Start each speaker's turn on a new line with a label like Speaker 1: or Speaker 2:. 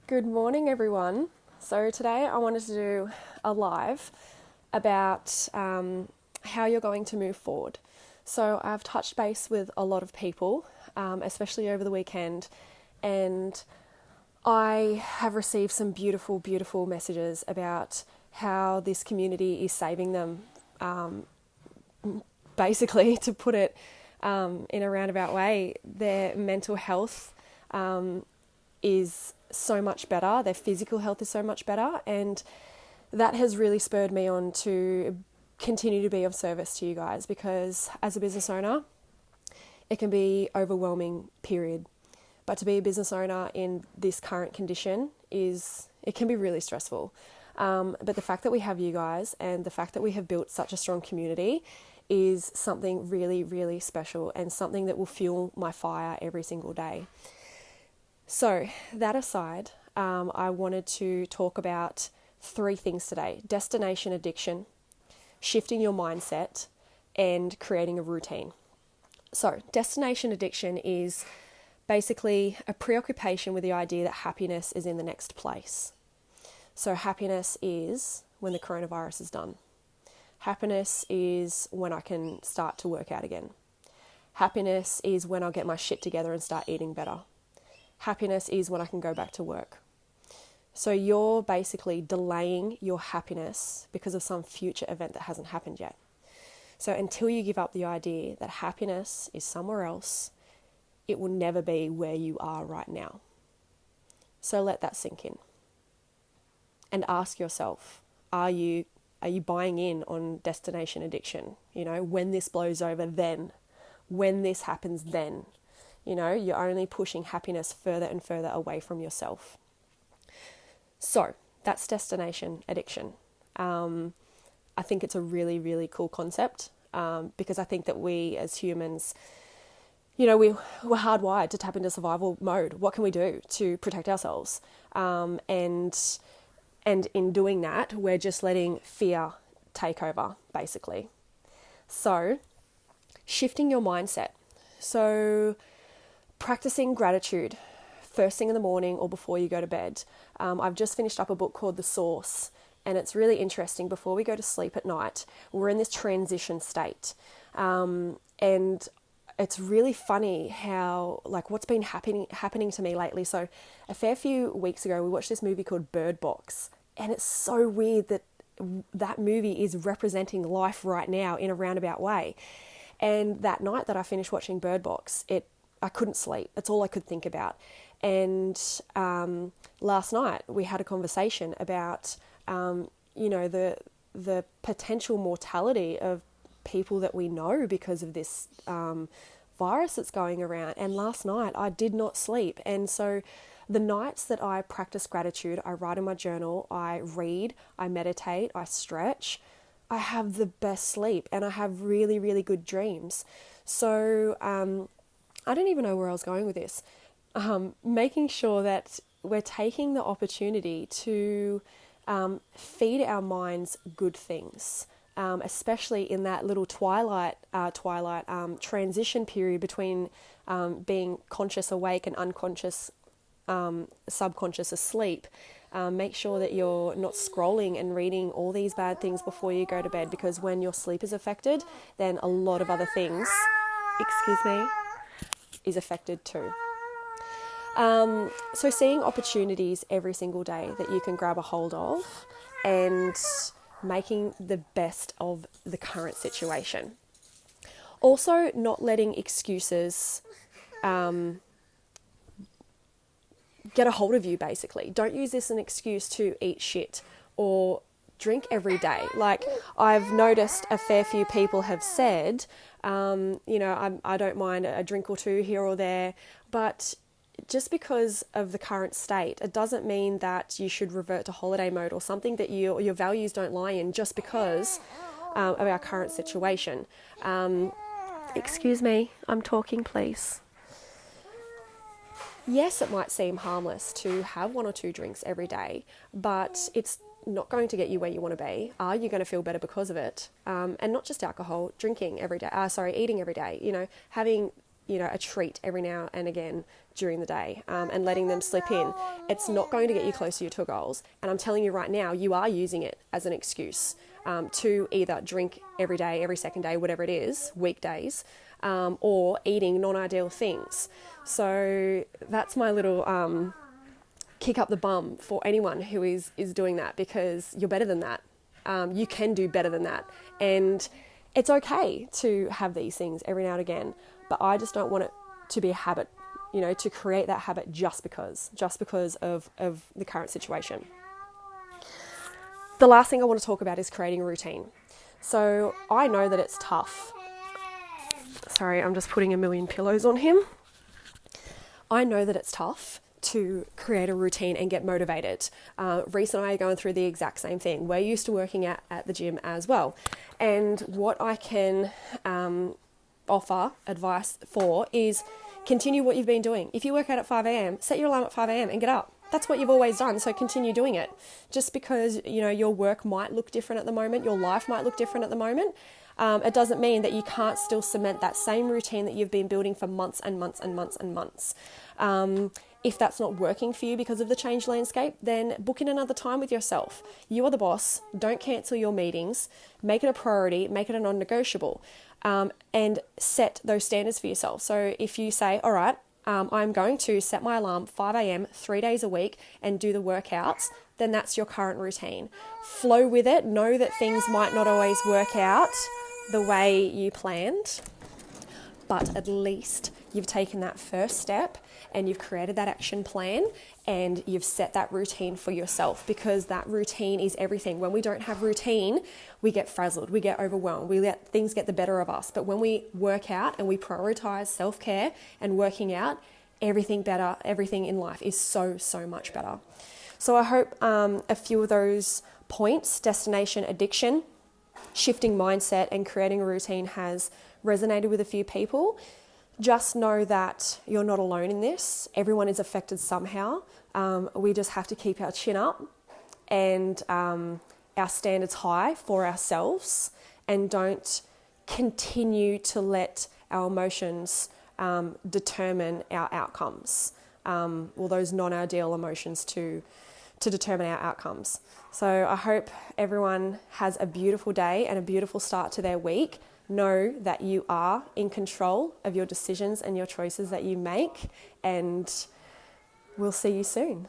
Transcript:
Speaker 1: Good morning, everyone. So, today I wanted to do a live about how you're going to move forward. So, I've touched base with a lot of people, especially over the weekend, and I have received some beautiful, beautiful messages about how this community is saving them. Basically, to put it in a roundabout way, their mental health is so much better, their physical health is so much better, and that has really spurred me on to continue to be of service to you guys, because as a business owner, it can be overwhelming, period. But to be a business owner in this current condition it can be really stressful. But the fact that we have you guys and the fact that we have built such a strong community is something really, really special, and something that will fuel my fire every single day. So, that aside, I wanted to talk about 3 things today: destination addiction, shifting your mindset, and creating a routine. So, destination addiction is basically a preoccupation with the idea that happiness is in the next place. So, happiness is when the coronavirus is done. Happiness is when I can start to work out again. Happiness is when I'll get my shit together and start eating better. Happiness is when I can go back to work. So you're basically delaying your happiness because of some future event that hasn't happened yet. So until you give up the idea that happiness is somewhere else, it will never be where you are right now. So let that sink in. And ask yourself, are you buying in on destination addiction? When this blows over, then. When this happens, then. You're only pushing happiness further and further away from yourself. So that's destination addiction. I think it's a really, really cool concept, because I think that we as humans, we're hardwired to tap into survival mode. What can we do to protect ourselves? And in doing that, we're just letting fear take over, basically. So shifting your mindset. So practicing gratitude first thing in the morning or before you go to bed. I've just finished up a book called The Source, and it's really interesting. Before we go to sleep at night, we're in this transition state. And it's really funny how, what's been happening to me lately. So a fair few weeks ago, we watched this movie called Bird Box, and it's so weird that movie is representing life right now in a roundabout way. And that night that I finished watching Bird Box, I couldn't sleep. That's all I could think about. And last night we had a conversation about, the potential mortality of people that we know because of this virus that's going around. And last night I did not sleep. And so the nights that I practice gratitude, I write in my journal, I read, I meditate, I stretch, I have the best sleep, and I have really, really good dreams. So I don't even know where I was going with this. Making sure that we're taking the opportunity to feed our minds good things, especially in that little twilight transition period between being conscious awake and unconscious, subconscious asleep. Make sure that you're not scrolling and reading all these bad things before you go to bed, because when your sleep is affected, then a lot of other things, is affected too. So seeing opportunities every single day that you can grab a hold of, and making the best of the current situation. Also, not letting excuses get a hold of you, basically. Don't use this as an excuse to eat shit or drink every day. I've noticed a fair few people have said, I don't mind a drink or two here or there, but just because of the current state, it doesn't mean that you should revert to holiday mode or something that your values don't lie in just because of our current situation. Excuse me, I'm talking, please. Yes, it might seem harmless to have 1 or 2 drinks every day, but it's not going to get you where you want to be. Are you going to feel better because of it? And not just alcohol, drinking every day. Eating every day. Having a treat every now and again during the day, and letting them slip in. It's not going to get you closer to your goals. And I'm telling you right now, you are using it as an excuse to either drink every day, every second day, whatever it is, weekdays, or eating non-ideal things. So that's my little kick up the bum for anyone who is doing that, because you're better than that. You can do better than that. And it's okay to have these things every now and again, but I just don't want it to be a habit, to create that habit just because of the current situation. The last thing I want to talk about is creating a routine. So I know that it's tough. Sorry, I'm just putting a million pillows on him. I know that it's tough to create a routine and get motivated. Reese and I are going through the exact same thing. We're used to working at the gym as well. And what I can offer advice for is continue what you've been doing. If you work out at 5 a.m, set your alarm at 5 a.m. and get up. That's what you've always done, so continue doing it. Just because, your work might look different at the moment, your life might look different at the moment, it doesn't mean that you can't still cement that same routine that you've been building for months and months and months and months. If that's not working for you because of the changed landscape, then book in another time with yourself. You are the boss. Don't cancel your meetings. Make it a priority. Make it a non-negotiable. And set those standards for yourself. So if you say, all right, I'm going to set my alarm 5 a.m, 3 days a week and do the workouts, then that's your current routine. Flow with it. Know that things might not always work out the way you planned, but at least you've taken that first step and you've created that action plan and you've set that routine for yourself, because that routine is everything. When we don't have routine, we get frazzled, we get overwhelmed, we let things get the better of us. But when we work out and we prioritize self-care and working out, everything in life is so, so much better. So I hope a few of those points, destination addiction, shifting mindset, and creating a routine has resonated with a few people. Just know that you're not alone in this. Everyone is affected somehow. We just have to keep our chin up and our standards high for ourselves, and don't continue to let our emotions determine our outcomes, or those non-ideal emotions to determine our outcomes. So I hope everyone has a beautiful day and a beautiful start to their week. Know that you are in control of your decisions and your choices that you make, and we'll see you soon.